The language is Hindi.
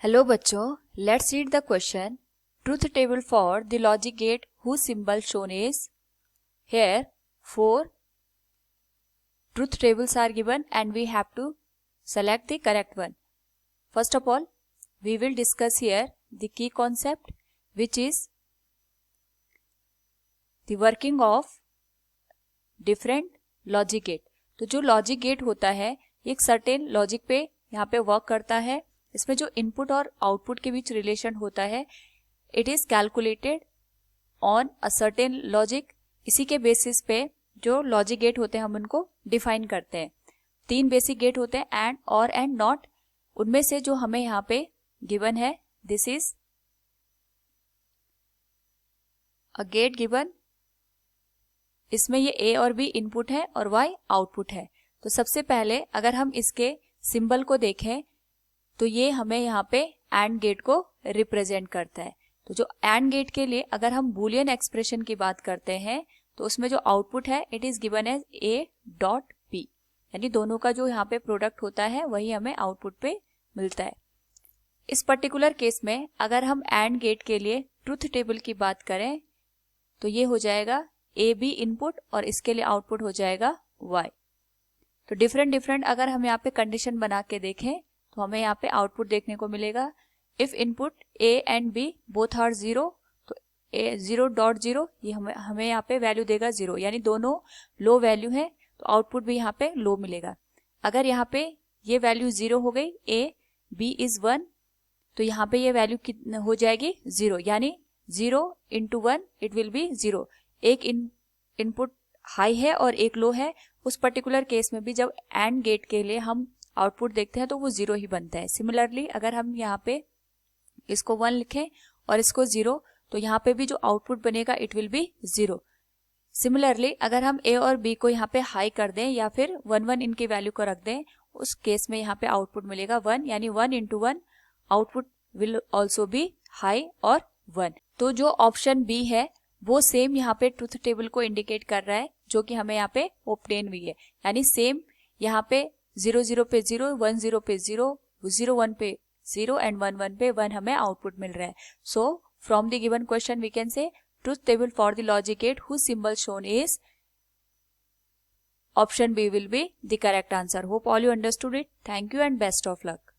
हेलो बच्चों, let's read the question. Truth table for the logic gate whose symbol shown is. Here 4 truth tables are given and we have to select the correct one. First of all, we will discuss here the key concept, which is the working of different logic gate. तो जो लॉजिक गेट होता है एक सर्टेन लॉजिक पे यहाँ पे वर्क करता है. इसमें जो इनपुट और आउटपुट के बीच रिलेशन होता है it is calculated on a certain logic. इसी के बेसिस पे जो लॉजिक गेट होते हैं हम उनको डिफाइन करते हैं. 3 बेसिक गेट होते हैं, एंड, और, एंड, नॉट. उनमें से जो हमें यहाँ पे गिवन है, this is a gate given. इसमें ये ए और बी इनपुट है और वाई आउटपुट है. तो सबसे पहले अगर हम इसके सिंबल को देखें तो ये हमें यहाँ पे एंड गेट को रिप्रेजेंट करता है. तो जो एंड गेट के लिए अगर हम बूलियन एक्सप्रेशन की बात करते हैं तो उसमें जो आउटपुट है it is given as A dot B, यानी दोनों का जो यहाँ पे प्रोडक्ट होता है वही हमें आउटपुट पे मिलता है. इस पर्टिकुलर केस में अगर हम एंड गेट के लिए ट्रूथ टेबल की बात करें तो ये हो जाएगा ए बी इनपुट और इसके लिए आउटपुट हो जाएगा वाई. तो डिफरेंट अगर हम यहाँ पे कंडीशन बना के देखें तो हमें यहाँ पे आउटपुट देखने को मिलेगा. If input A and B both are 0, तो ए 0.0 ये हमें यहाँ पे वैल्यू देगा 0, यानी दोनों लो वैल्यू है तो आउटपुट भी यहाँ पे लो मिलेगा. अगर यहाँ पे ये वैल्यू 0 हो गई, ए बी इज 1, तो यहाँ पे ये वैल्यू कितनी हो जाएगी 0, यानी 0 into 1 इट विल बी 0. एक इनपुट हाई है और एक लो है. उस पर्टिकुलर केस में भी जब एंड गेट के लिए हम आउटपुट देखते हैं तो वो 0 ही बनता है. सिमिलरली अगर हम यहाँ पे इसको 1 लिखें और इसको 0, तो यहाँ पे भी जो आउटपुट बनेगा इट विल बी 0. सिमिलरली अगर हम ए और बी को यहाँ पे हाई कर दें या फिर 1 इनकी वैल्यू को रख दें, उस केस में यहाँ पे आउटपुट मिलेगा 1, यानी 1 into 1 output will also be high और 1. तो जो ऑप्शन बी है वो सेम यहाँ पे ट्रूथ टेबल को इंडिकेट कर रहा है जो कि हमें यहाँ पे ऑब्टेन हुई है. यानी सेम यहाँ पे 0 पे 0, 1 पे 0, 0 1 पे 0 एंड 1 1 पे 1 हमें आउटपुट मिल रहा है. So from the given question we can say truth table for the logic gate whose symbol shown is option B will be the correct answer. Hope all you understood it. Thank you and best of luck.